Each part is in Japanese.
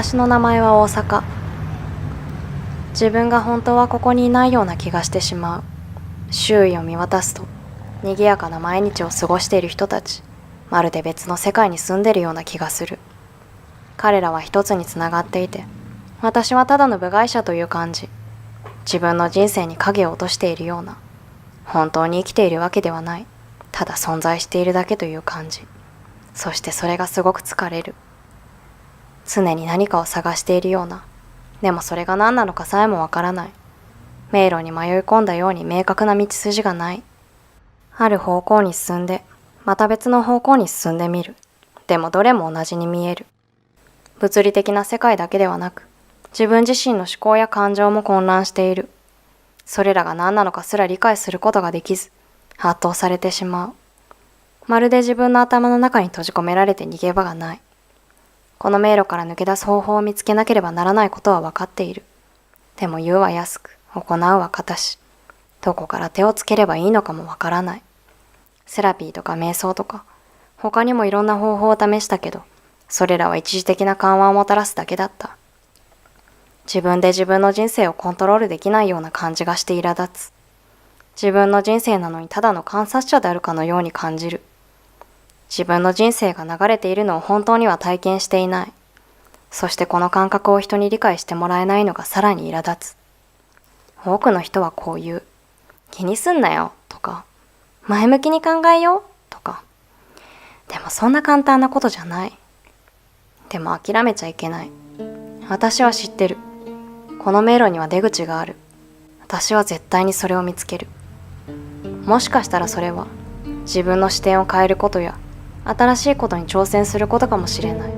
私の名前は大阪。自分が本当はここにいないような気がしてしまう。周囲を見渡すと、賑やかな毎日を過ごしている人たち、まるで別の世界に住んでいるような気がする。彼らは一つにつながっていて、私はただの部外者という感じ。自分の人生に影を落としているような。本当に生きているわけではない。ただ存在しているだけという感じ。そしてそれがすごく疲れる。常に何かを探しているような。でもそれが何なのかさえもわからない。迷路に迷い込んだように明確な道筋がない。ある方向に進んで、また別の方向に進んでみる。でもどれも同じに見える。物理的な世界だけではなく、自分自身の思考や感情も混乱している。それらが何なのかすら理解することができず、圧倒されてしまう。まるで自分の頭の中に閉じ込められて逃げ場がない。この迷路から抜け出す方法を見つけなければならないことは分かっている。でも言うは安く、行うは堅し。どこから手をつければいいのかも分からない。セラピーとか瞑想とか、他にもいろんな方法を試したけど、それらは一時的な緩和をもたらすだけだった。自分で自分の人生をコントロールできないような感じがして苛立つ。自分の人生なのにただの観察者であるかのように感じる。自分の人生が流れているのを本当には体験していない。そしてこの感覚を人に理解してもらえないのがさらに苛立つ。多くの人はこう言う。気にすんなよ、とか。前向きに考えよう、とか。でもそんな簡単なことじゃない。でも諦めちゃいけない。私は知ってる。この迷路には出口がある。私は絶対にそれを見つける。もしかしたらそれは、自分の視点を変えることや、新しいことに挑戦することかもしれない。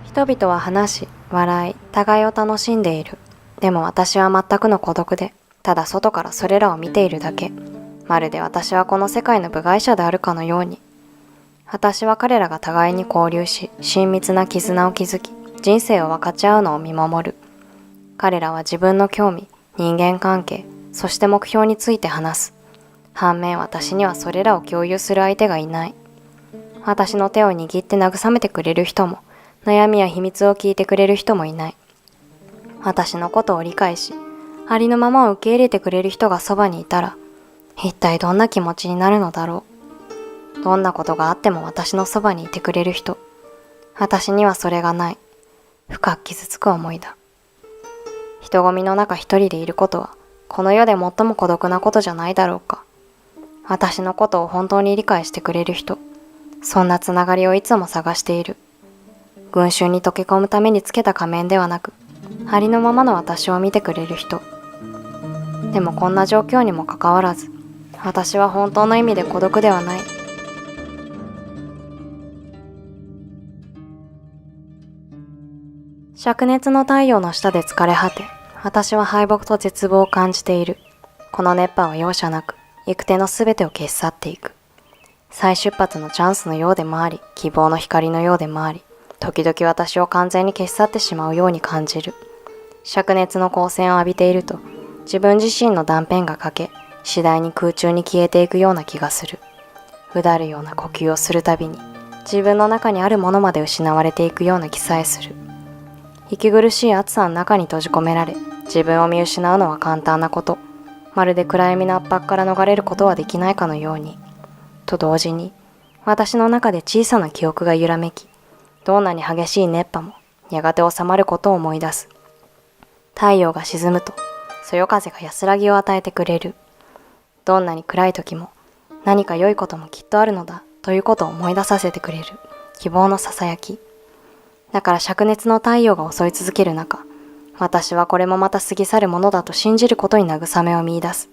人々は話し、笑い、互いを楽しんでいる。でも私は全くの孤独で、ただ外からそれらを見ているだけ。まるで私はこの世界の部外者であるかのように。私は彼らが互いに交流し、親密な絆を築き、人生を分かち合うのを見守る。彼らは自分の興味、人間関係、そして目標について話す。反面私にはそれらを共有する相手がいない。私の手を握って慰めてくれる人も、悩みや秘密を聞いてくれる人もいない。私のことを理解し、ありのままを受け入れてくれる人がそばにいたら、一体どんな気持ちになるのだろう。どんなことがあっても私のそばにいてくれる人。私にはそれがない。深く傷つく思いだ。人混みの中一人でいることは、この世で最も孤独なことじゃないだろうか。私のことを本当に理解してくれる人。そんなつながりをいつも探している。群衆に溶け込むためにつけた仮面ではなく、ありのままの私を見てくれる人。でもこんな状況にもかかわらず、私は本当の意味で孤独ではない。灼熱の太陽の下で疲れ果て、私は敗北と絶望を感じている。この熱波は容赦なく、行く手のすべてを消し去っていく。再出発のチャンスのようでもあり、希望の光のようでもあり、時々私を完全に消し去ってしまうように感じる。灼熱の光線を浴びていると、自分自身の断片が欠け、次第に空中に消えていくような気がする。うだるような呼吸をするたびに、自分の中にあるものまで失われていくような気さえする。息苦しい暑さの中に閉じ込められ、自分を見失うのは簡単なこと。まるで暗闇の圧迫から逃れることはできないかのように。と同時に、私の中で小さな記憶が揺らめき、どんなに激しい熱波もやがて収まることを思い出す。太陽が沈むと、そよ風が安らぎを与えてくれる。どんなに暗い時も、何か良いこともきっとあるのだということを思い出させてくれる希望のささやき。だから灼熱の太陽が襲い続ける中、私はこれもまた過ぎ去るものだと信じることに慰めを見出す。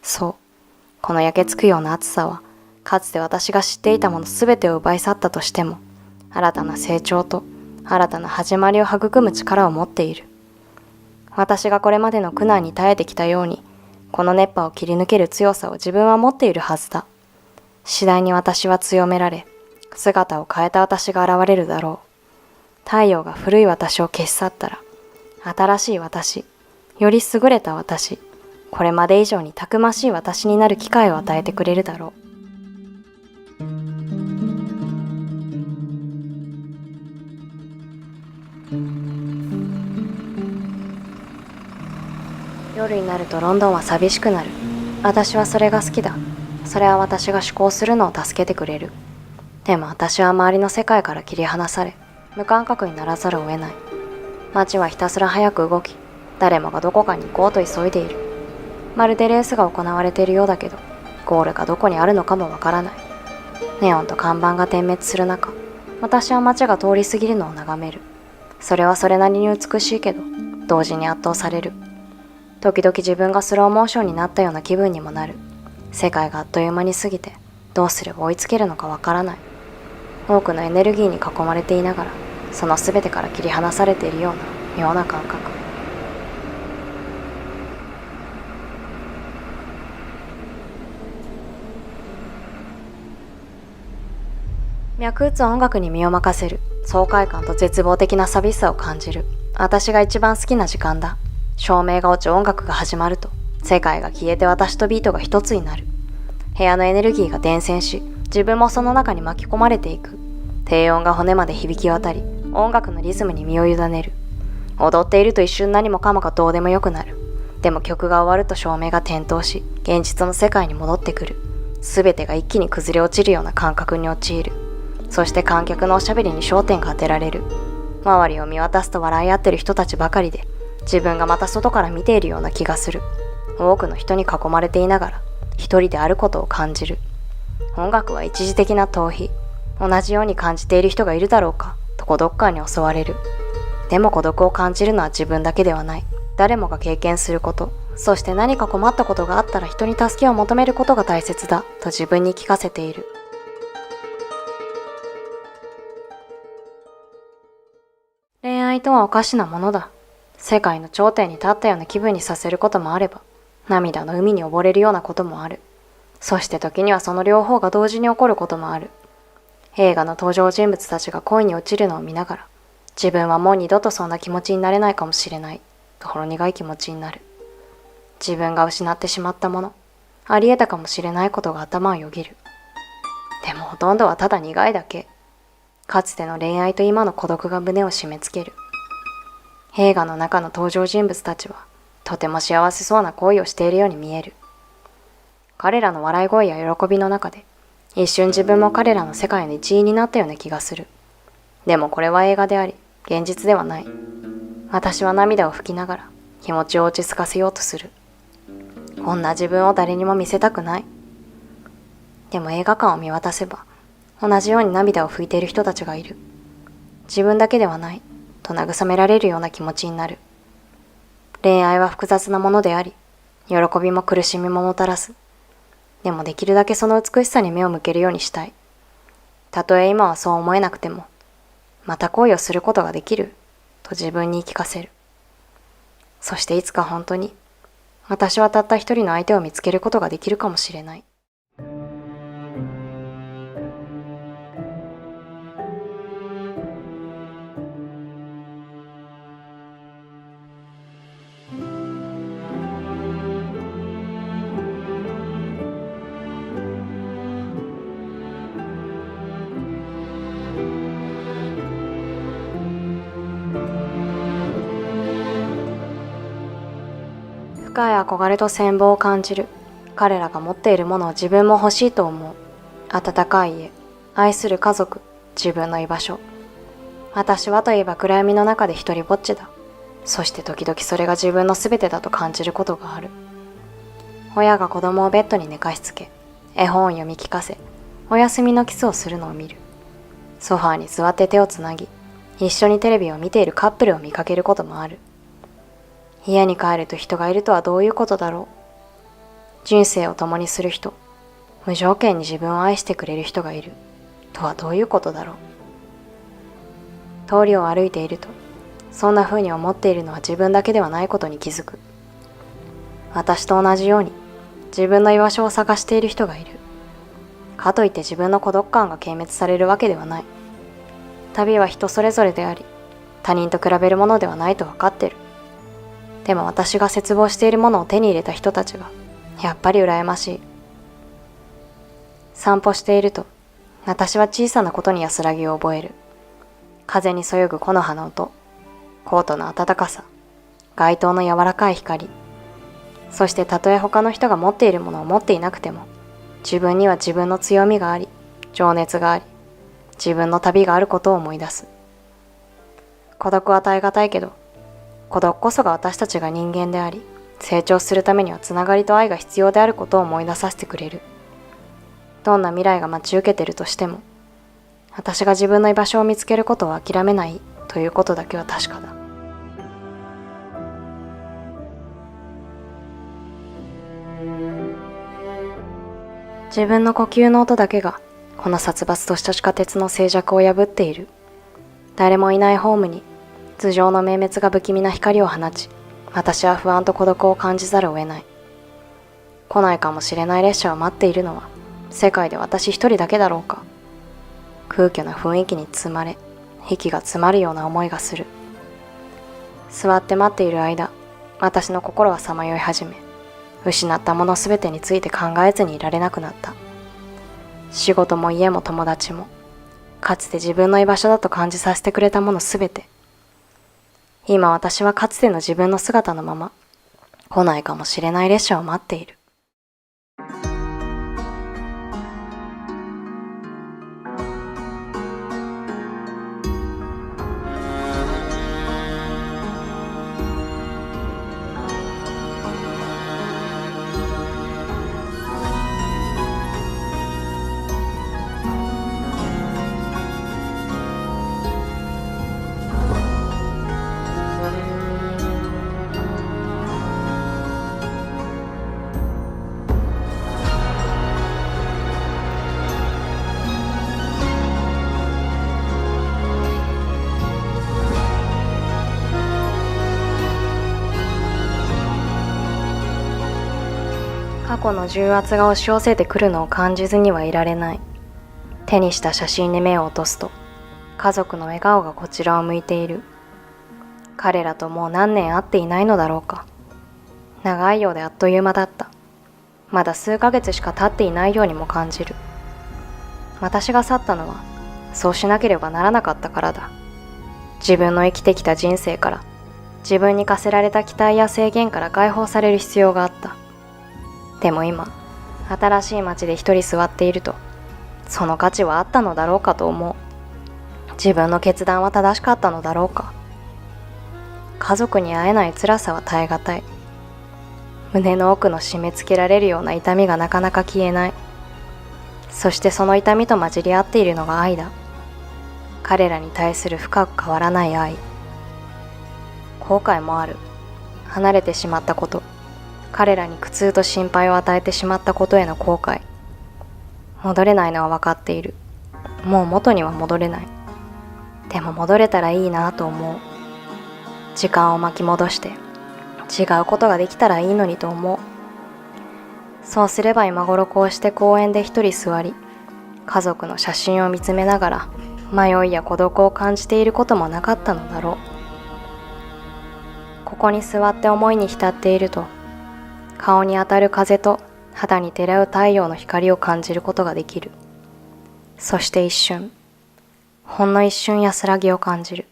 そう、この焼けつくような暑さは、かつて私が知っていたものすべてを奪い去ったとしても、新たな成長と新たな始まりを育む力を持っている。私がこれまでの苦難に耐えてきたように、この熱波を切り抜ける強さを自分は持っているはずだ。次第に私は強められ、姿を変えた私が現れるだろう。太陽が古い私を消し去ったら、新しい私、より優れた私、これまで以上にたくましい私になる機会を与えてくれるだろう。夜になるとロンドンは寂しくなる。私はそれが好きだ。それは私が思考するのを助けてくれる。でも私は周りの世界から切り離され、無感覚にならざるを得ない。街はひたすら早く動き、誰もがどこかに行こうと急いでいる。まるでレースが行われているようだけど、ゴールがどこにあるのかもわからない。ネオンと看板が点滅する中、私は街が通り過ぎるのを眺める。それはそれなりに美しいけど、同時に圧倒される。時々自分がスローモーションになったような気分にもなる。世界があっという間に過ぎて、どうすれば追いつけるのかわからない。多くのエネルギーに囲まれていながら、その全てから切り離されているような妙な感覚。脈打つ音楽に身を任せる。爽快感と絶望的な寂しさを感じる。私が一番好きな時間だ。照明が落ち音楽が始まると、世界が消えて私とビートが一つになる。部屋のエネルギーが伝染し、自分もその中に巻き込まれていく。低音が骨まで響き渡り、音楽のリズムに身を委ねる。踊っていると一瞬何もかもがどうでもよくなる。でも曲が終わると照明が点灯し、現実の世界に戻ってくる。すべてが一気に崩れ落ちるような感覚に陥る。そして観客のおしゃべりに焦点が当てられる。周りを見渡すと笑い合ってる人たちばかりで、自分がまた外から見ているような気がする。多くの人に囲まれていながら、一人であることを感じる。音楽は一時的な逃避。同じように感じている人がいるだろうか、と孤独感に襲われる。でも孤独を感じるのは自分だけではない。誰もが経験すること。そして何か困ったことがあったら人に助けを求めることが大切だ、と自分に聞かせている。恋愛とはおかしなものだ。世界の頂点に立ったような気分にさせることもあれば、涙の海に溺れるようなこともある。そして時にはその両方が同時に起こることもある。映画の登場人物たちが恋に落ちるのを見ながら、自分はもう二度とそんな気持ちになれないかもしれない、とほろ苦い気持ちになる。自分が失ってしまったもの、あり得たかもしれないことが頭をよぎる。でもほとんどはただ苦いだけ。かつての恋愛と今の孤独が胸を締め付ける。映画の中の登場人物たちは、とても幸せそうな恋をしているように見える。彼らの笑い声や喜びの中で、一瞬自分も彼らの世界の一員になったような気がする。でもこれは映画であり、現実ではない。私は涙を拭きながら、気持ちを落ち着かせようとする。こんな自分を誰にも見せたくない。でも映画館を見渡せば、同じように涙を拭いている人たちがいる。自分だけではない、と慰められるような気持ちになる。恋愛は複雑なものであり、喜びも苦しみももたらす。でもできるだけその美しさに目を向けるようにしたい。たとえ今はそう思えなくても、また恋をすることができる、と自分に言い聞かせる。そしていつか本当に、私はたった一人の相手を見つけることができるかもしれない。深い憧れと羨望を感じる。彼らが持っているものを自分も欲しいと思う。温かい家、愛する家族、自分の居場所。私はといえば暗闇の中で一人ぼっちだ。そして時々それが自分の全てだと感じることがある。親が子供をベッドに寝かしつけ、絵本を読み聞かせ、お休みのキスをするのを見る。ソファーに座って手をつなぎ、一緒にテレビを見ているカップルを見かけることもある。家に帰ると人がいるとはどういうことだろう。人生を共にする人、無条件に自分を愛してくれる人がいるとはどういうことだろう。通りを歩いていると、そんな風に思っているのは自分だけではないことに気づく。私と同じように自分の居場所を探している人がいる。かといって自分の孤独感が軽蔑されるわけではない。旅は人それぞれであり、他人と比べるものではないと分かってる。でも私が絶望しているものを手に入れた人たちがやっぱり羨ましい。散歩していると私は小さなことに安らぎを覚える。風にそよぐ木の葉の音、コートの暖かさ、街灯の柔らかい光、そしてたとえ他の人が持っているものを持っていなくても、自分には自分の強みがあり、情熱があり、自分の旅があることを思い出す。孤独は耐え難いけど、孤独こそが私たちが人間であり、成長するためにはつながりと愛が必要であることを思い出させてくれる。どんな未来が待ち受けてるとしても、私が自分の居場所を見つけることを諦めないということだけは確かだ。自分の呼吸の音だけがこの殺伐とした地下鉄の静寂を破っている。誰もいないホームに頭上の明滅が不気味な光を放ち、私は不安と孤独を感じざるを得ない。来ないかもしれない列車を待っているのは世界で私一人だけだろうか。空虚な雰囲気に包まれ、息が詰まるような思いがする。座って待っている間、私の心はさまよい始め、失ったものすべてについて考えずにいられなくなった。仕事も家も友達も、かつて自分の居場所だと感じさせてくれたものすべて。今私はかつての自分の姿のまま、来ないかもしれない列車を待っている。過去の重圧が押し寄せてくるのを感じずにはいられない。手にした写真に目を落とすと、家族の笑顔がこちらを向いている。彼らともう何年会っていないのだろうか。長いようであっという間だった。まだ数ヶ月しか経っていないようにも感じる。私が去ったのは、そうしなければならなかったからだ。自分の生きてきた人生から、自分に課せられた期待や制限から解放される必要があった。でも今、新しい街で一人座っていると、その価値はあったのだろうかと思う。自分の決断は正しかったのだろうか。家族に会えない辛さは耐え難い。胸の奥の締め付けられるような痛みがなかなか消えない。そしてその痛みと混じり合っているのが愛だ。彼らに対する深く変わらない愛。後悔もある。離れてしまったこと。彼らに苦痛と心配を与えてしまったことへの後悔。戻れないのは分かっている。もう元には戻れない。でも戻れたらいいなと思う。時間を巻き戻して違うことができたらいいのにと思う。そうすれば今頃こうして公園で一人座り、家族の写真を見つめながら迷いや孤独を感じていることもなかったのだろう。ここに座って思いに浸っていると、顔に当たる風と肌に照らう太陽の光を感じることができる。そして一瞬、ほんの一瞬安らぎを感じる。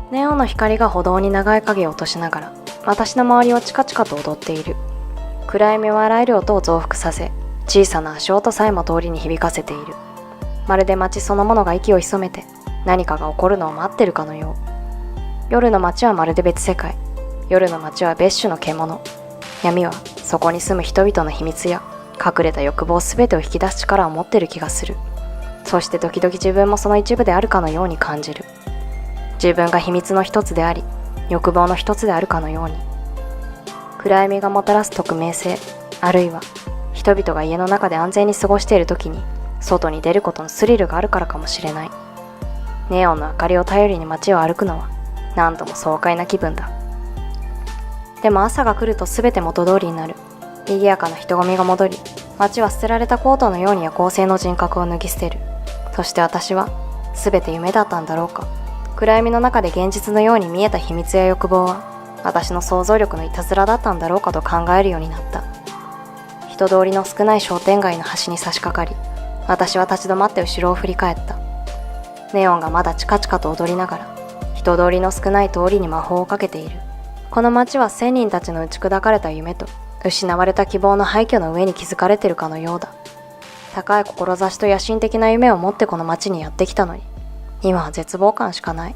ネオンの光が歩道に長い影を落としながら、私の周りをチカチカと踊っている。暗闇をあらゆる音を増幅させ、小さな足音さえも通りに響かせている。まるで街そのものが息を潜めて、何かが起こるのを待ってるかのよう。夜の街はまるで別世界。夜の街は別種の獣。闇はそこに住む人々の秘密や隠れた欲望すべてを引き出す力を持ってる気がする。そして時々自分もその一部であるかのように感じる。自分が秘密の一つであり、欲望の一つであるかのように。暗闇がもたらす匿名性、あるいは人々が家の中で安全に過ごしている時に外に出ることのスリルがあるからかもしれない。ネオンの明かりを頼りに街を歩くのは何とも爽快な気分だ。でも朝が来ると全て元通りになる。賑やかな人混みが戻り、街は捨てられたコートのように夜行性の人格を脱ぎ捨てる。そして私は全て夢だったんだろうか。暗闇の中で現実のように見えた秘密や欲望は私の想像力のいたずらだったんだろうかと考えるようになった。人通りの少ない商店街の端に差し掛かり、私は立ち止まって後ろを振り返った。ネオンがまだチカチカと踊りながら人通りの少ない通りに魔法をかけている。この街は仙人たちの打ち砕かれた夢と失われた希望の廃墟の上に築かれているかのようだ。高い志と野心的な夢を持ってこの街にやってきたのに、今は絶望感しかない。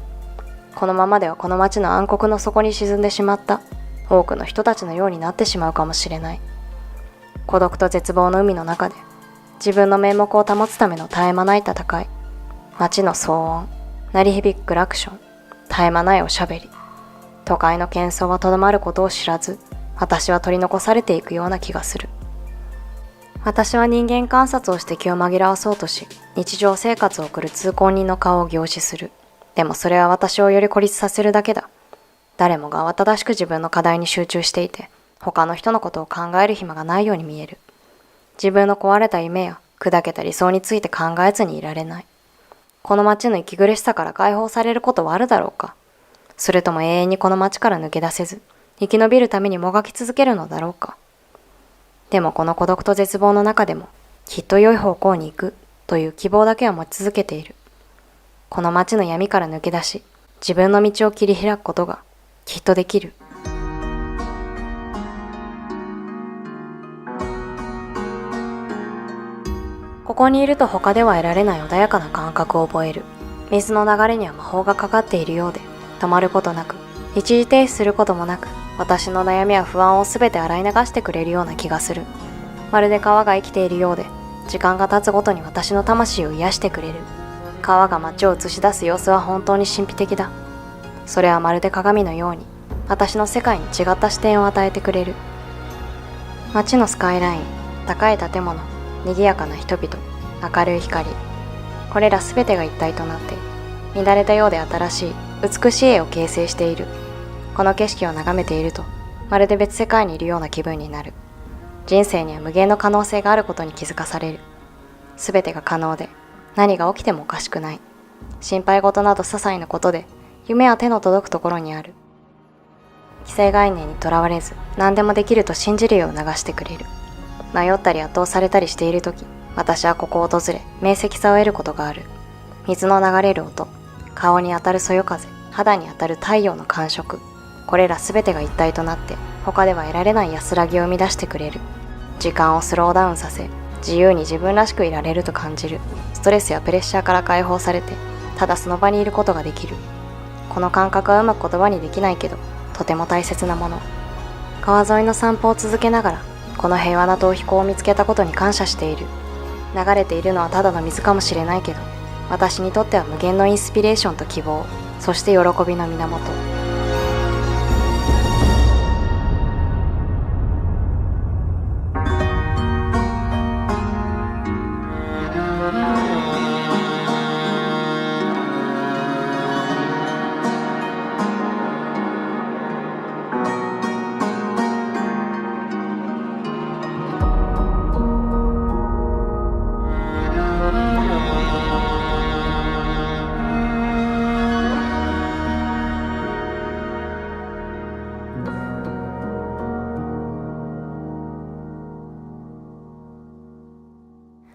このままではこの街の暗黒の底に沈んでしまった多くの人たちのようになってしまうかもしれない。孤独と絶望の海の中で自分の面目を保つための絶え間ない戦い、街の騒音、鳴り響くクラクション、絶え間ないおしゃべり、都会の喧騒はとどまることを知らず、私は取り残されていくような気がする。私は人間観察をして気を紛らわそうとし、日常生活を送る通行人の顔を凝視する。でもそれは私をより孤立させるだけだ。誰もが慌ただしく自分の課題に集中していて、他の人のことを考える暇がないように見える。自分の壊れた夢や砕けた理想について考えずにいられない。この街の息苦しさから解放されることはあるだろうか。それとも永遠にこの街から抜け出せず、生き延びるためにもがき続けるのだろうか。でもこの孤独と絶望の中でも、きっと良い方向に行くという希望だけは持ち続けている。この街の闇から抜け出し、自分の道を切り開くことがきっとできる。ここにいると他では得られない穏やかな感覚を覚える。水の流れには魔法がかかっているようで、止まることなく、一時停止することもなく、私の悩みや不安をすべて洗い流してくれるような気がする。まるで川が生きているようで、時間が経つごとに私の魂を癒してくれる。川が街を映し出す様子は本当に神秘的だ。それはまるで鏡のように、私の世界に違った視点を与えてくれる。街のスカイライン、高い建物、賑やかな人々、明るい光、これらすべてが一体となって、乱れたようで新しい、美しい絵を形成している。この景色を眺めていると、まるで別世界にいるような気分になる。人生には無限の可能性があることに気づかされる。すべてが可能で、何が起きてもおかしくない。心配事など些細なことで、夢は手の届くところにある。既成概念にとらわれず、何でもできると信じるよう促してくれる。迷ったり圧倒されたりしているとき、私はここを訪れ、明晰さを得ることがある。水の流れる音、顔に当たるそよ風、肌に当たる太陽の感触、これらすべてが一体となって、他では得られない安らぎを生み出してくれる。時間をスローダウンさせ、自由に自分らしくいられると感じる。ストレスやプレッシャーから解放されて、ただその場にいることができる。この感覚はうまく言葉にできないけど、とても大切なもの。川沿いの散歩を続けながら、この平和な逃避行を見つけたことに感謝している。流れているのはただの水かもしれないけど、私にとっては無限のインスピレーションと希望、そして喜びの源。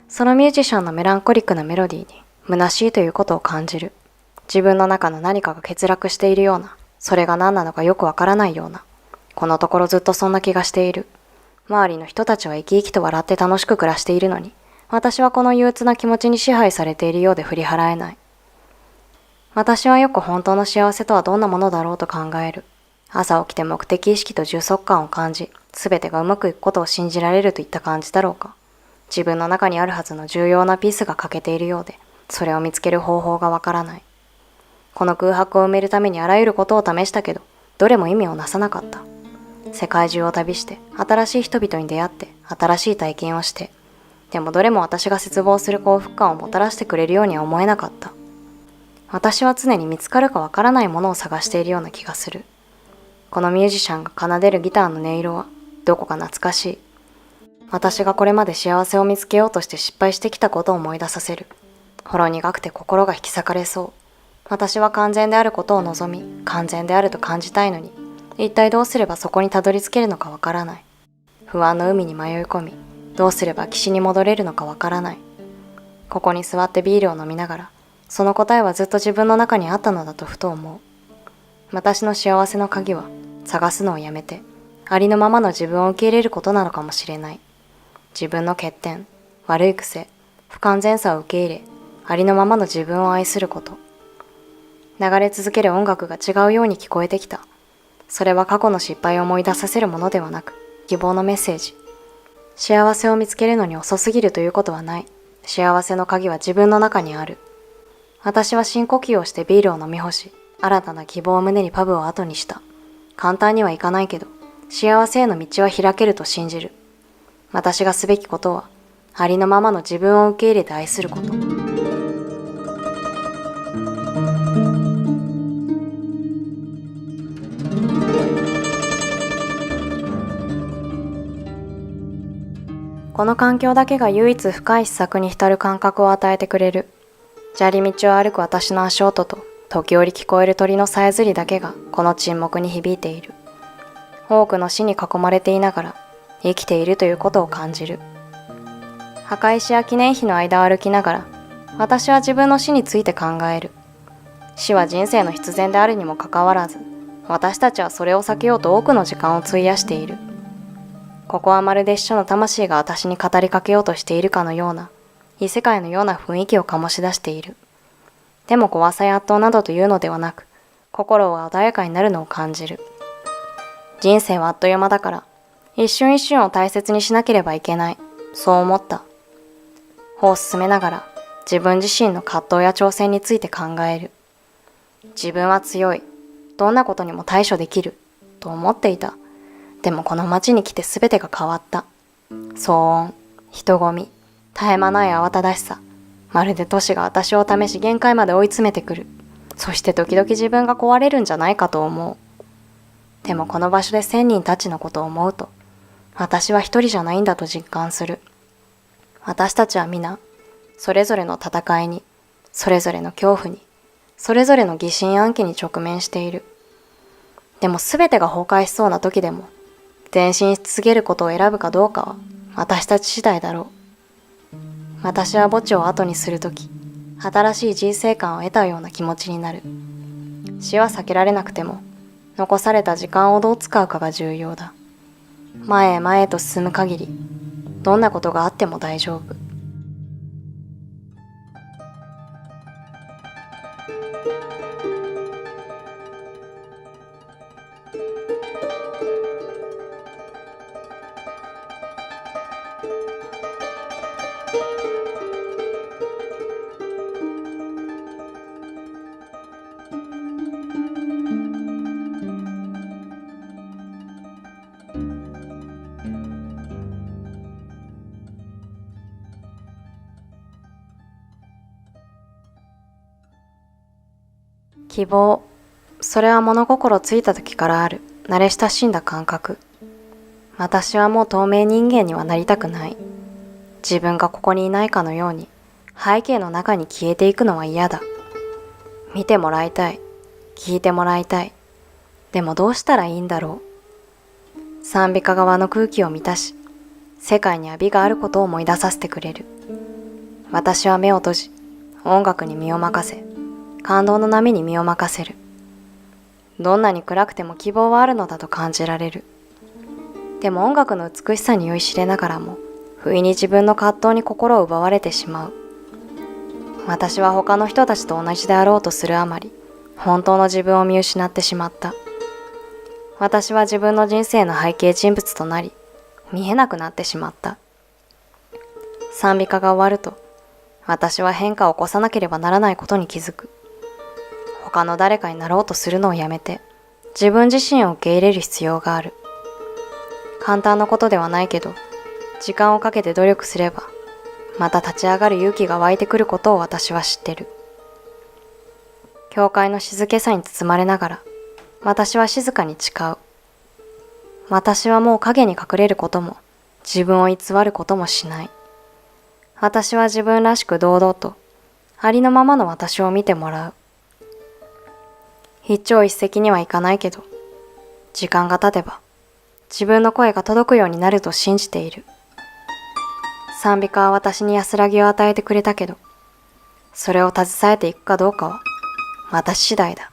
そのミュージシャンのメランコリックなメロディーに虚しいということを感じる。自分の中の何かが欠落しているような、それが何なのかよくわからないような、このところずっとそんな気がしている。周りの人たちは生き生きと笑って楽しく暮らしているのに、私はこの憂鬱な気持ちに支配されているようで振り払えない。私はよく本当の幸せとはどんなものだろうと考える。朝起きて目的意識と充足感を感じ、すべてがうまくいくことを信じられるといった感じだろうか。自分の中にあるはずの重要なピースが欠けているようで、それを見つける方法がわからない。この空白を埋めるためにあらゆることを試したけど、どれも意味をなさなかった。世界中を旅して、新しい人々に出会って、新しい体験をして、でもどれも私が絶望する幸福感をもたらしてくれるようには思えなかった。私は常に見つかるかわからないものを探しているような気がする。このミュージシャンが奏でるギターの音色はどこか懐かしい。私がこれまで幸せを見つけようとして失敗してきたことを思い出させる。ほろ苦くて心が引き裂かれそう。私は完全であることを望み、完全であると感じたいのに、一体どうすればそこにたどり着けるのかわからない。不安の海に迷い込み、どうすれば岸に戻れるのかわからない。ここに座ってビールを飲みながら、その答えはずっと自分の中にあったのだとふと思う。私の幸せの鍵は、探すのをやめて、ありのままの自分を受け入れることなのかもしれない。自分の欠点、悪い癖、不完全さを受け入れ、ありのままの自分を愛すること。流れ続ける音楽が違うように聞こえてきた。それは過去の失敗を思い出させるものではなく、希望のメッセージ。幸せを見つけるのに遅すぎるということはない。幸せの鍵は自分の中にある。私は深呼吸をしてビールを飲み干し、新たな希望を胸にパブを後にした。簡単にはいかないけど、幸せへの道は開けると信じる。私がすべきことは、ありのままの自分を受け入れて愛すること。この環境だけが唯一深い思索に浸る感覚を与えてくれる。砂利道を歩く私の足音と、時折聞こえる鳥のさえずりだけがこの沈黙に響いている。多くの死に囲まれていながら、生きているということを感じる。墓石や記念碑の間を歩きながら、私は自分の死について考える。死は人生の必然であるにもかかわらず、私たちはそれを避けようと多くの時間を費やしている。ここはまるで一緒の魂が私に語りかけようとしているかのような、異世界のような雰囲気を醸し出している。でも怖さや圧倒などというのではなく、心は穏やかになるのを感じる。人生はあっという間だから、一瞬一瞬を大切にしなければいけない。そう思った。歩を進めながら、自分自身の葛藤や挑戦について考える。自分は強い。どんなことにも対処できる。と思っていた。でもこの街に来て全てが変わった。騒音、人混み、絶え間ない慌ただしさ。まるで都市が私を試し限界まで追い詰めてくる。そして時々自分が壊れるんじゃないかと思う。でもこの場所で1000人たちのことを思うと、私は一人じゃないんだと実感する。私たちは皆、それぞれの戦いに、それぞれの恐怖に、それぞれの疑心暗鬼に直面している。でも全てが崩壊しそうな時でも、前進し続けることを選ぶかどうかは私たち次第だろう。私は墓地を後にするとき、新しい人生観を得たような気持ちになる。死は避けられなくても、残された時間をどう使うかが重要だ。前へ前へと進む限り、どんなことがあっても大丈夫。希望、それは物心ついた時からある慣れ親しんだ感覚。私はもう透明人間にはなりたくない。自分がここにいないかのように背景の中に消えていくのは嫌だ。見てもらいたい。聞いてもらいたい。でもどうしたらいいんだろう。賛美歌側の空気を満たし、世界には美があることを思い出させてくれる。私は目を閉じ、音楽に身を任せ、感動の波に身を任せる。どんなに暗くても希望はあるのだと感じられる。でも音楽の美しさに酔いしれながらも、不意に自分の葛藤に心を奪われてしまう。私は他の人たちと同じであろうとするあまり、本当の自分を見失ってしまった。私は自分の人生の背景人物となり、見えなくなってしまった。賛美歌が終わると、私は変化を起こさなければならないことに気づく。他の誰かになろうとするのをやめて、自分自身を受け入れる必要がある。簡単なことではないけど、時間をかけて努力すれば、また立ち上がる勇気が湧いてくることを私は知ってる。教会の静けさに包まれながら、私は静かに誓う。私はもう影に隠れることも、自分を偽ることもしない。私は自分らしく堂々と、ありのままの私を見てもらう。一朝一夕にはいかないけど、時間が経てば、自分の声が届くようになると信じている。賛美歌は私に安らぎを与えてくれたけど、それを携えていくかどうかは、私次第だ。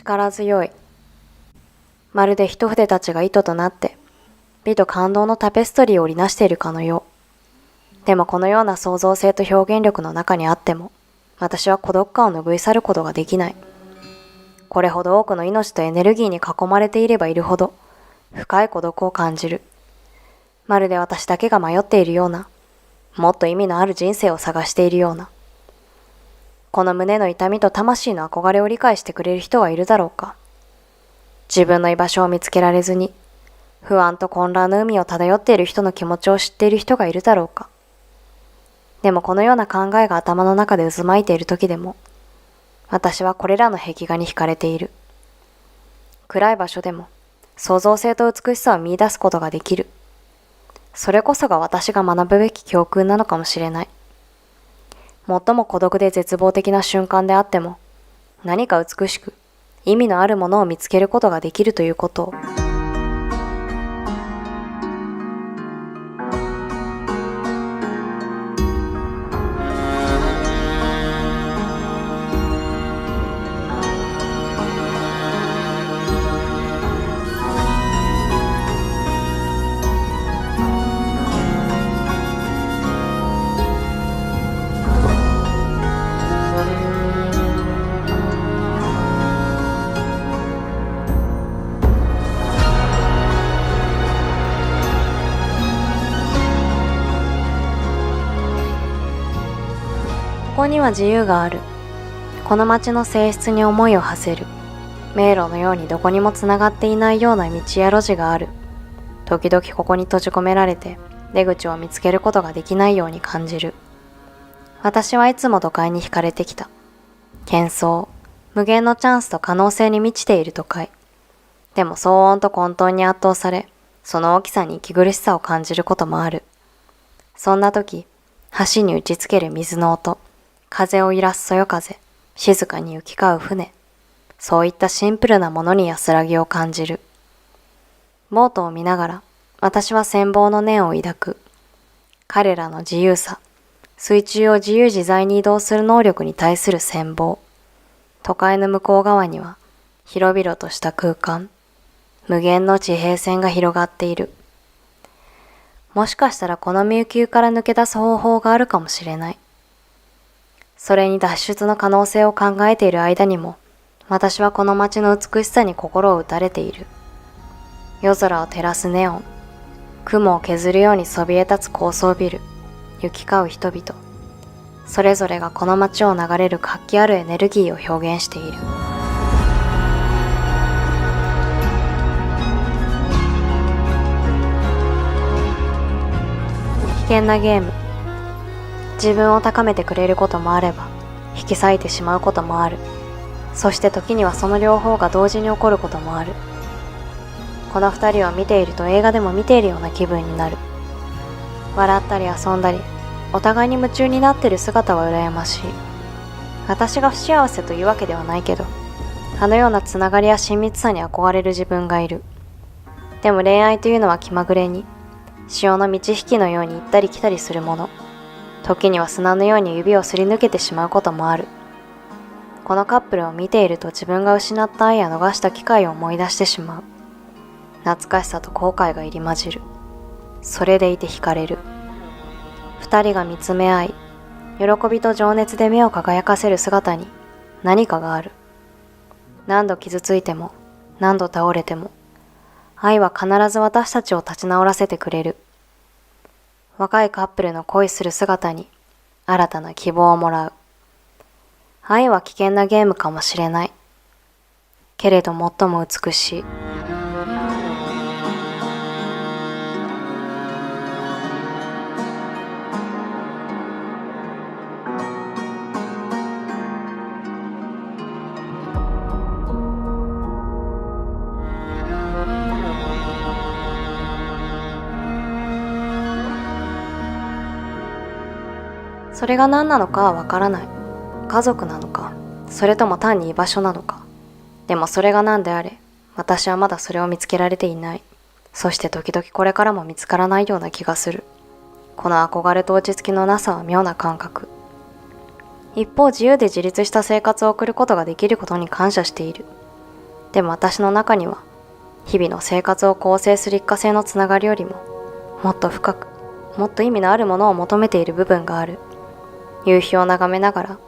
力強い。まるで一筆たちが糸となって、美と感動のタペストリーを織りなしているかのよう。でもこのような創造性と表現力の中にあっても、私は孤独感を拭い去ることができない。これほど多くの命とエネルギーに囲まれていればいるほど、深い孤独を感じる。まるで私だけが迷っているような、もっと意味のある人生を探しているような。この胸の痛みと魂の憧れを理解してくれる人はいるだろうか。自分の居場所を見つけられずに、不安と混乱の海を漂っている人の気持ちを知っている人がいるだろうか。でもこのような考えが頭の中で渦巻いている時でも、私はこれらの壁画に惹かれている。暗い場所でも、創造性と美しさを見出すことができる。それこそが私が学ぶべき教訓なのかもしれない。最も孤独で絶望的な瞬間であっても、何か美しく、意味のあるものを見つけることができるということを。ここには自由がある。この街の性質に思いを馳せる。迷路のようにどこにもつながっていないような道や路地がある。時々ここに閉じ込められて出口を見つけることができないように感じる。私はいつも都会に惹かれてきた。喧騒、無限のチャンスと可能性に満ちている都会。でも騒音と混沌に圧倒され、その大きさに息苦しさを感じることもある。そんな時、橋に打ちつける水の音、風を揺らすそよ風、静かに行き交う船。そういったシンプルなものに安らぎを感じる。ボートを見ながら、私は羨望の念を抱く。彼らの自由さ、水中を自由自在に移動する能力に対する羨望。都会の向こう側には、広々とした空間、無限の地平線が広がっている。もしかしたらこの迷宮から抜け出す方法があるかもしれない。それに脱出の可能性を考えている間にも、私はこの街の美しさに心を打たれている。夜空を照らすネオン、雲を削るようにそびえ立つ高層ビル、行き交う人々、それぞれがこの街を流れる活気あるエネルギーを表現している。危険なゲーム。自分を高めてくれることもあれば、引き裂いてしまうこともある。そして時にはその両方が同時に起こることもある。この二人を見ていると映画でも見ているような気分になる。笑ったり遊んだり、お互いに夢中になっている姿は羨ましい。私が不幸せというわけではないけど、あのようなつながりや親密さに憧れる自分がいる。でも恋愛というのは気まぐれに、潮の満ち引きのように行ったり来たりするもの。時には砂のように指をすり抜けてしまうこともある。このカップルを見ていると自分が失った愛や逃した機会を思い出してしまう。懐かしさと後悔が入り混じる。それでいて惹かれる。二人が見つめ合い、喜びと情熱で目を輝かせる姿に何かがある。何度傷ついても、何度倒れても、愛は必ず私たちを立ち直らせてくれる。若いカップルの恋する姿に新たな希望をもらう。愛は危険なゲームかもしれない。けれど最も美しい。それが何なのかはわからない。家族なのか、それとも単に居場所なのか。でもそれが何であれ、私はまだそれを見つけられていない。そして時々これからも見つからないような気がする。この憧れと落ち着きのなさは妙な感覚。一方、自由で自立した生活を送ることができることに感謝している。でも私の中には、日々の生活を構成する一過性のつながりよりも、もっと深く、もっと意味のあるものを求めている部分がある。夕日を眺めながら、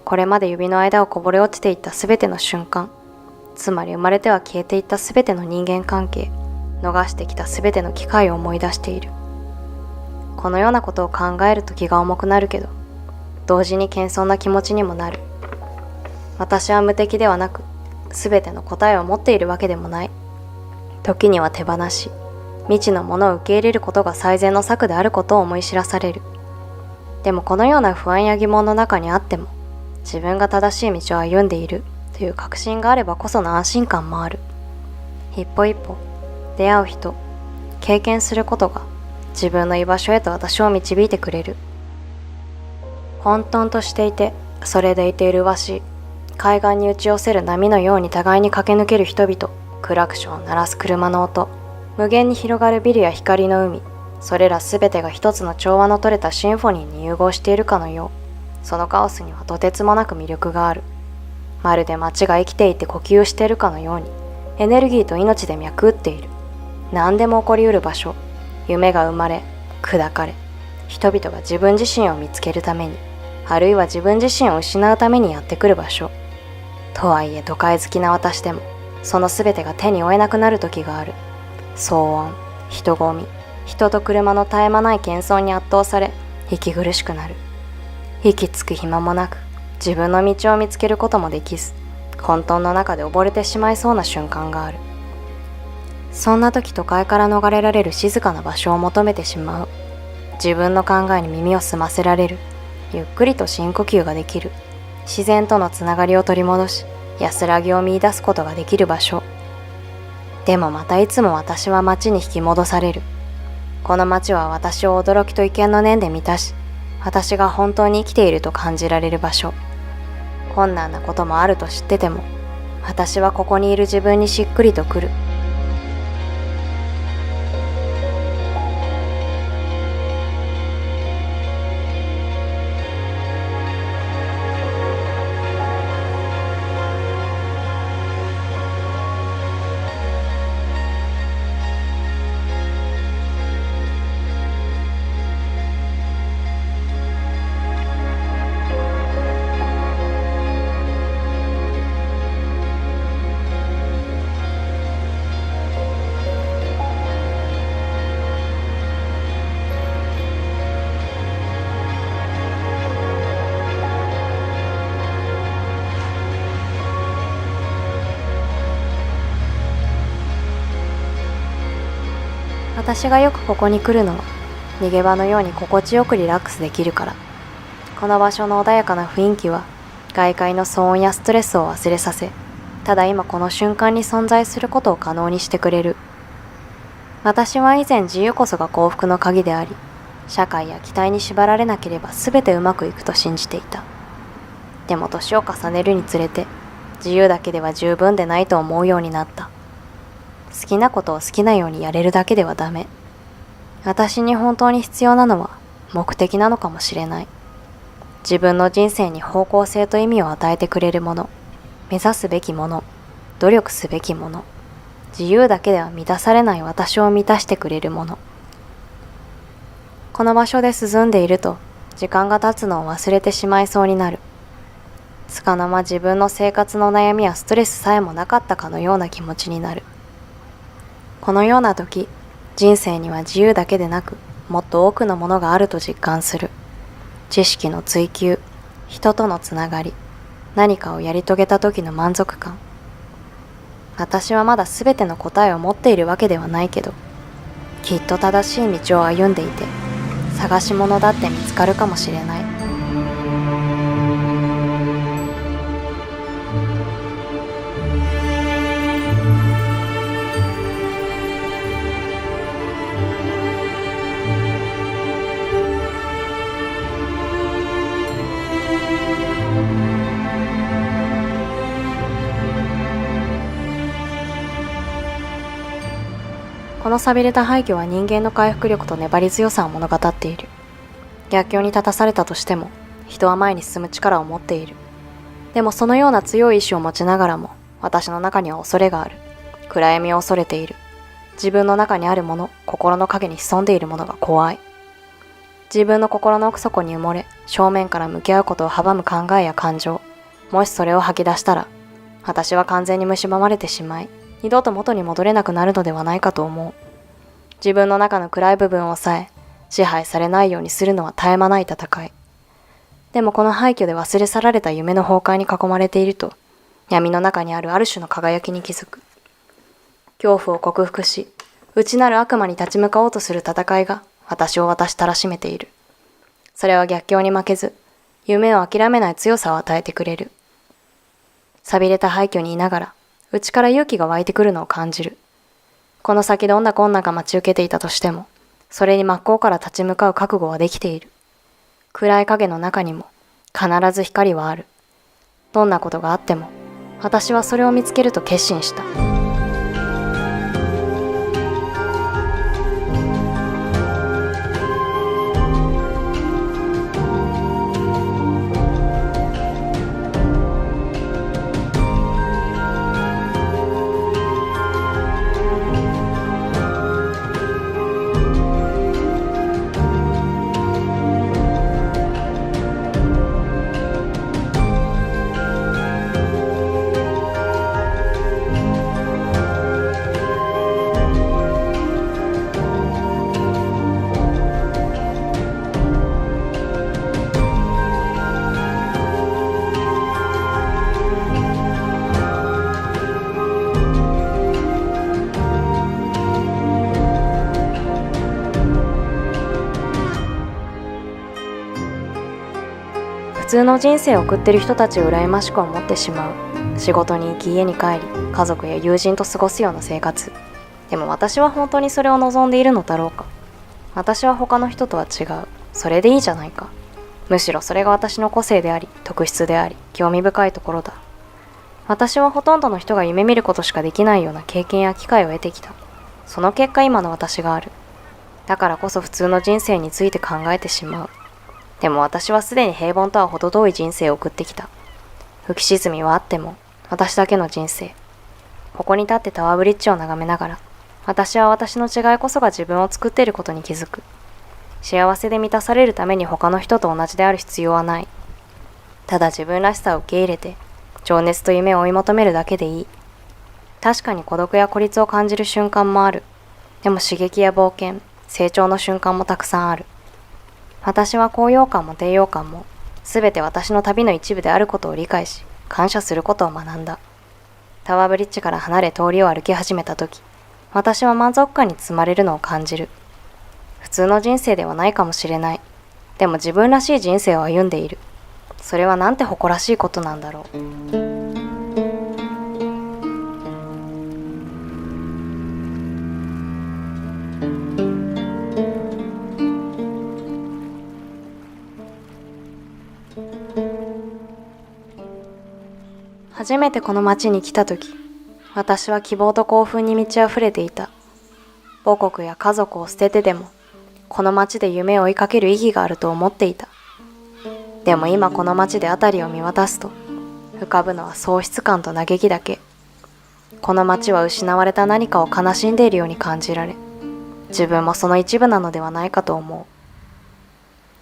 これまで指の間をこぼれ落ちていったすべての瞬間、つまり生まれては消えていったすべての人間関係、逃してきたすべての機会を思い出している。このようなことを考えると気が重くなるけど、同時に謙遜な気持ちにもなる。私は無敵ではなく、すべての答えを持っているわけでもない。時には手放し、未知のものを受け入れることが最善の策であることを思い知らされる。でもこのような不安や疑問の中にあっても、自分が正しい道を歩んでいるという確信があればこその安心感もある。一歩一歩、出会う人、経験することが自分の居場所へと私を導いてくれる。混沌としていて、それでいて麗しい、海岸に打ち寄せる波のように互いに駆け抜ける人々、クラクションを鳴らす車の音、無限に広がるビルや光の海、それらすべてが一つの調和の取れたシンフォニーに融合しているかのよう、そのカオスにはとてつもなく魅力がある。まるで街が生きていて呼吸しているかのように、エネルギーと命で脈打っている。何でも起こりうる場所、夢が生まれ、砕かれ、人々が自分自身を見つけるために、あるいは自分自身を失うためにやってくる場所。とはいえ都会好きな私でも、そのすべてが手に負えなくなる時がある。騒音、人混み、人と車の絶え間ない喧騒に圧倒され、息苦しくなる。息つく暇もなく、自分の道を見つけることもできず、混沌の中で溺れてしまいそうな瞬間がある。そんな時都会から逃れられる静かな場所を求めてしまう。自分の考えに耳を澄ませられる。ゆっくりと深呼吸ができる。自然とのつながりを取り戻し、安らぎを見出すことができる場所。でもまたいつも私は街に引き戻される。この街は私を驚きと畏敬の念で満たし、私が本当に生きていると感じられる場所。困難なこともあると知ってても、私はここにいる自分にしっくりとくる。私がよくここに来るのは、逃げ場のように心地よくリラックスできるから。この場所の穏やかな雰囲気は、外界の騒音やストレスを忘れさせ、ただ今この瞬間に存在することを可能にしてくれる。私は以前自由こそが幸福の鍵であり、社会や期待に縛られなければ全てうまくいくと信じていた。でも年を重ねるにつれて、自由だけでは十分でないと思うようになった。好きなことを好きなようにやれるだけではダメ。私に本当に必要なのは目的なのかもしれない。自分の人生に方向性と意味を与えてくれるもの、目指すべきもの、努力すべきもの、自由だけでは満たされない私を満たしてくれるもの。この場所で涼んでいると、時間が経つのを忘れてしまいそうになる。束の間自分の生活の悩みやストレスさえもなかったかのような気持ちになる。このような時、人生には自由だけでなく、もっと多くのものがあると実感する。知識の追求、人とのつながり、何かをやり遂げた時の満足感。私はまだ全ての答えを持っているわけではないけど、きっと正しい道を歩んでいて、探し物だって見つかるかもしれない。この寂れた廃墟は人間の回復力と粘り強さを物語っている。逆境に立たされたとしても、人は前に進む力を持っている。でもそのような強い意志を持ちながらも、私の中には恐れがある。暗闇を恐れている。自分の中にあるもの、心の影に潜んでいるものが怖い。自分の心の奥底に埋もれ、正面から向き合うことを阻む考えや感情。もしそれを吐き出したら、私は完全に蝕まれてしまい、二度と元に戻れなくなるのではないかと思う。自分の中の暗い部分をさえ支配されないようにするのは絶え間ない戦い。でもこの廃墟で忘れ去られた夢の崩壊に囲まれていると、闇の中にあるある種の輝きに気づく。恐怖を克服し、内なる悪魔に立ち向かおうとする戦いが私をたらしめている。それは逆境に負けず、夢を諦めない強さを与えてくれる。寂れた廃墟にいながら、内から勇気が湧いてくるのを感じる。この先どんな困難が待ち受けていたとしても、それに真っ向から立ち向かう覚悟はできている。暗い影の中にも必ず光はある。どんなことがあっても、私はそれを見つけると決心した。普通の人生を送ってる人たちを羨ましく思ってしまう。仕事に行き家に帰り、家族や友人と過ごすような生活。でも私は本当にそれを望んでいるのだろうか。私は他の人とは違う。それでいいじゃないか。むしろそれが私の個性であり、特質であり、興味深いところだ。私はほとんどの人が夢見ることしかできないような経験や機会を得てきた。その結果今の私がある。だからこそ普通の人生について考えてしまう。でも私はすでに平凡とは程遠い人生を送ってきた。浮き沈みはあっても、私だけの人生。ここに立ってタワーブリッジを眺めながら、私は私の違いこそが自分を作っていることに気づく。幸せで満たされるために他の人と同じである必要はない。ただ自分らしさを受け入れて、情熱と夢を追い求めるだけでいい。確かに孤独や孤立を感じる瞬間もある。でも刺激や冒険、成長の瞬間もたくさんある。私は高揚感も低揚感も、すべて私の旅の一部であることを理解し、感謝することを学んだ。タワーブリッジから離れ通りを歩き始めたとき、私は満足感に包まれるのを感じる。普通の人生ではないかもしれない。でも自分らしい人生を歩んでいる。それはなんて誇らしいことなんだろう。初めてこの町に来たとき、私は希望と興奮に満ち溢れていた。母国や家族を捨ててでも、この町で夢を追いかける意義があると思っていた。でも今この町で辺りを見渡すと、浮かぶのは喪失感と嘆きだけ。この町は失われた何かを悲しんでいるように感じられ、自分もその一部なのではないかと思う。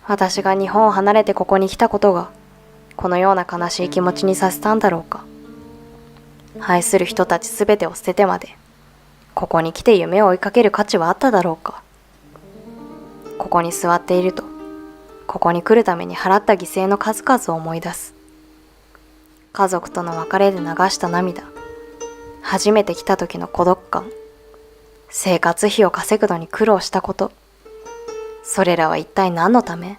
私が日本を離れてここに来たことが、このような悲しい気持ちにさせたんだろうか。愛する人たちすべてを捨ててまで、ここに来て夢を追いかける価値はあっただろうか。ここに座っていると、ここに来るために払った犠牲の数々を思い出す。家族との別れで流した涙、初めて来た時の孤独感、生活費を稼ぐのに苦労したこと、それらは一体何のため？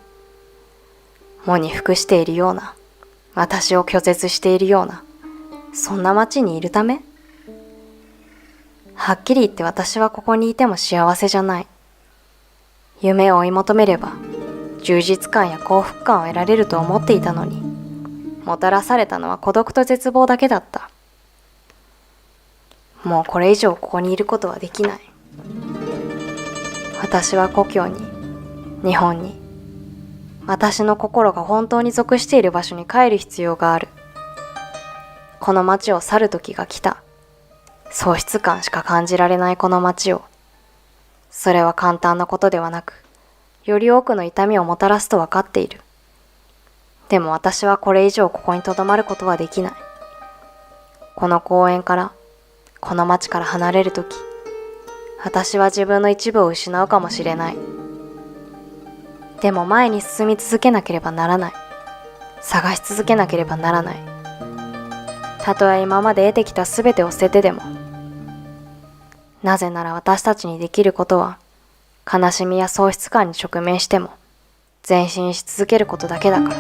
喪に服しているような、私を拒絶しているような、そんな街にいるため？はっきり言って私はここにいても幸せじゃない。夢を追い求めれば、充実感や幸福感を得られると思っていたのに、もたらされたのは孤独と絶望だけだった。もうこれ以上ここにいることはできない。私は故郷に、日本に、私の心が本当に属している場所に帰る必要がある。この街を去る時が来た。喪失感しか感じられないこの街を。それは簡単なことではなく、より多くの痛みをもたらすと分かっている。でも私はこれ以上ここに留まることはできない。この公園から、この街から離れるとき、私は自分の一部を失うかもしれない。でも前に進み続けなければならない。探し続けなければならない。たとえ今まで得てきたすべてを捨ててでも。なぜなら私たちにできることは、悲しみや喪失感に直面しても、前進し続けることだけだから。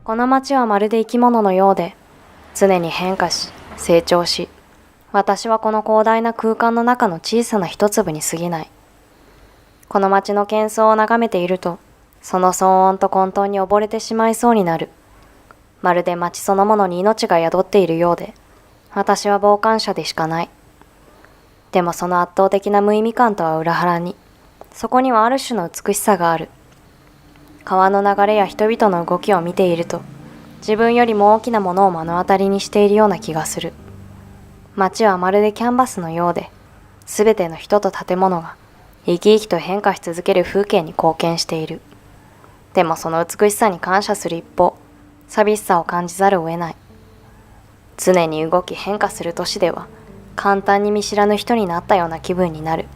この街はまるで生き物のようで、常に変化し、成長し、私はこの広大な空間の中の小さな一粒に過ぎない。この街の喧騒を眺めていると、その騒音と混沌に溺れてしまいそうになる。まるで街そのものに命が宿っているようで、私は傍観者でしかない。でもその圧倒的な無意味感とは裏腹に、そこにはある種の美しさがある。川の流れや人々の動きを見ていると、自分よりも大きなものを目の当たりにしているような気がする。街はまるでキャンバスのようで、すべての人と建物が生き生きと変化し続ける風景に貢献している。でもその美しさに感謝する一方、寂しさを感じざるを得ない。常に動き変化する都市では、簡単に見知らぬ人になったような気分になる。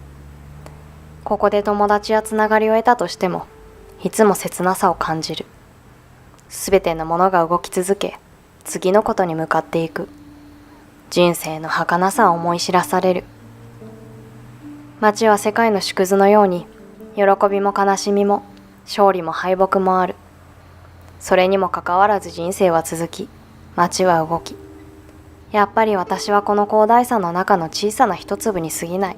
ここで友達やつながりを得たとしても、いつも切なさを感じる。すべてのものが動き続け、次のことに向かっていく。人生の儚さを思い知らされる。街は世界の縮図のように、喜びも悲しみも、勝利も敗北もある。それにもかかわらず人生は続き、街は動き。やっぱり私はこの広大さの中の小さな一粒に過ぎない。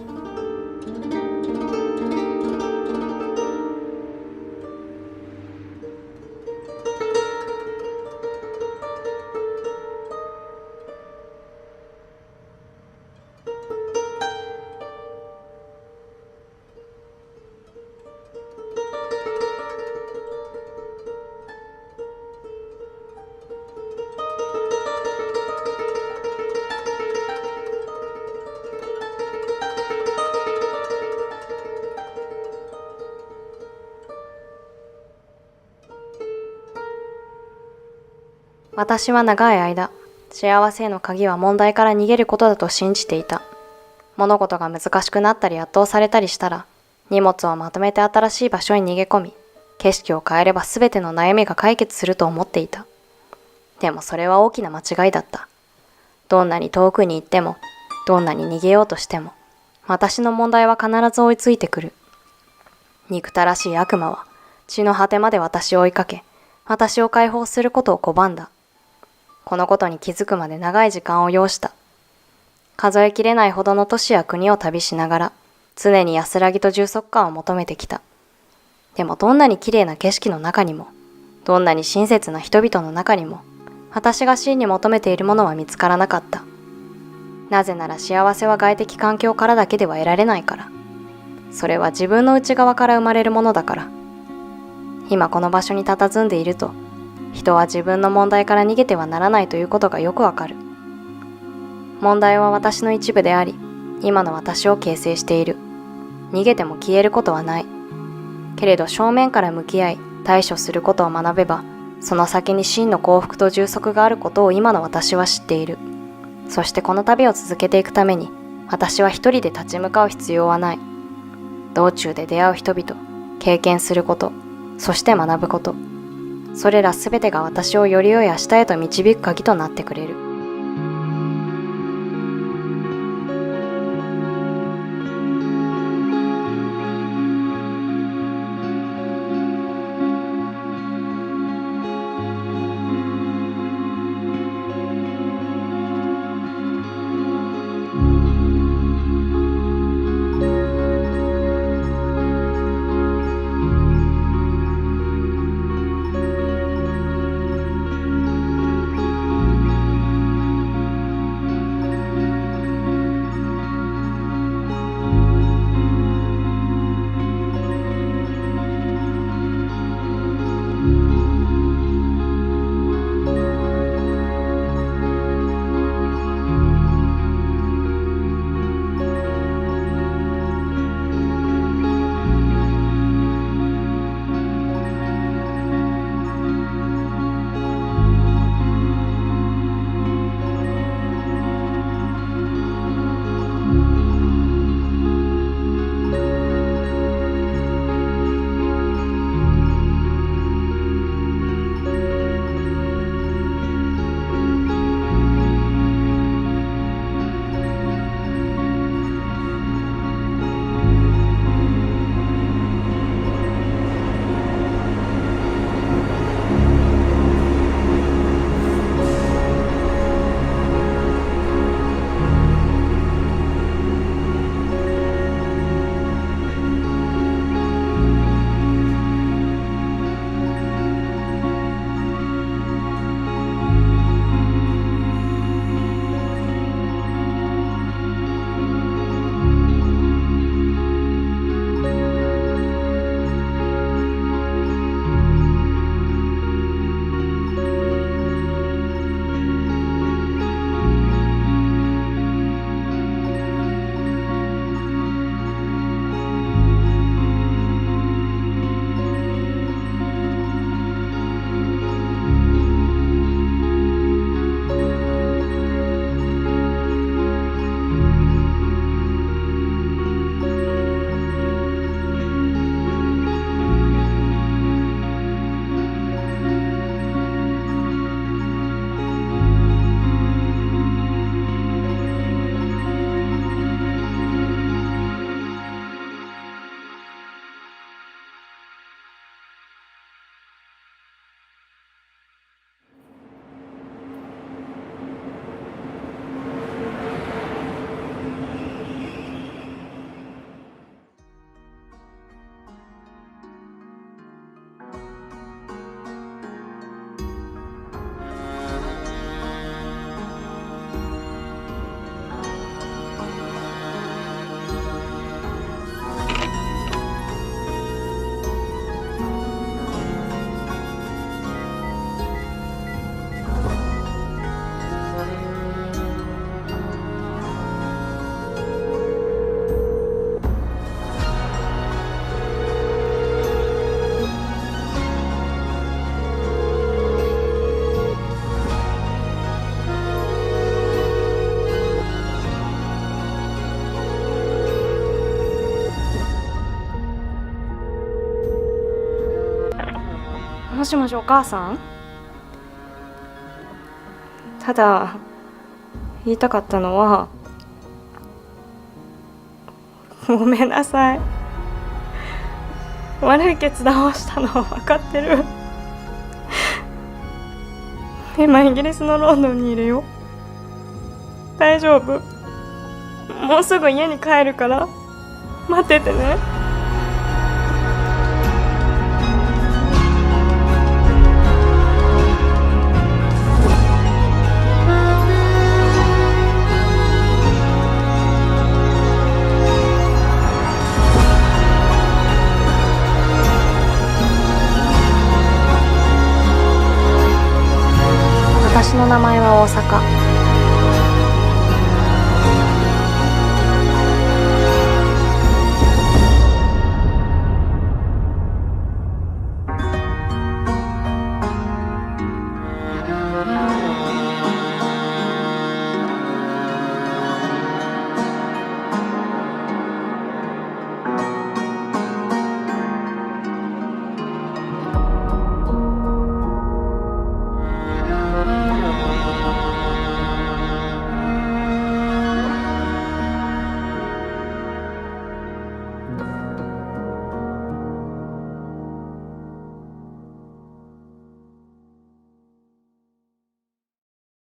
私は長い間、幸せへの鍵は問題から逃げることだと信じていた。物事が難しくなったり圧倒されたりしたら、荷物をまとめて新しい場所に逃げ込み、景色を変えれば全ての悩みが解決すると思っていた。でもそれは大きな間違いだった。どんなに遠くに行っても、どんなに逃げようとしても、私の問題は必ず追いついてくる。憎たらしい悪魔は、地の果てまで私を追いかけ、私を解放することを拒んだ。このことに気づくまで長い時間を要した。数えきれないほどの都市や国を旅しながら、常に安らぎと充足感を求めてきた。でもどんなに綺麗な景色の中にも、どんなに親切な人々の中にも、私が真に求めているものは見つからなかった。なぜなら幸せは外的環境からだけでは得られないから。それは自分の内側から生まれるものだから。今この場所に佇んでいると、人は自分の問題から逃げてはならないということがよくわかる。問題は私の一部であり、今の私を形成している。逃げても消えることはない。けれど正面から向き合い、対処することを学べば、その先に真の幸福と充足があることを今の私は知っている。そしてこの旅を続けていくために、私は一人で立ち向かう必要はない。道中で出会う人々、経験すること、そして学ぶこと。それらすべてが私をより良い明日へと導く鍵となってくれる。もしもしお母さん？ただ言いたかったのは、ごめんなさい。悪い決断をしたのは分かってる。今イギリスのロンドンにいるよ。大丈夫。もうすぐ家に帰るから待っててね。私の名前は大阪。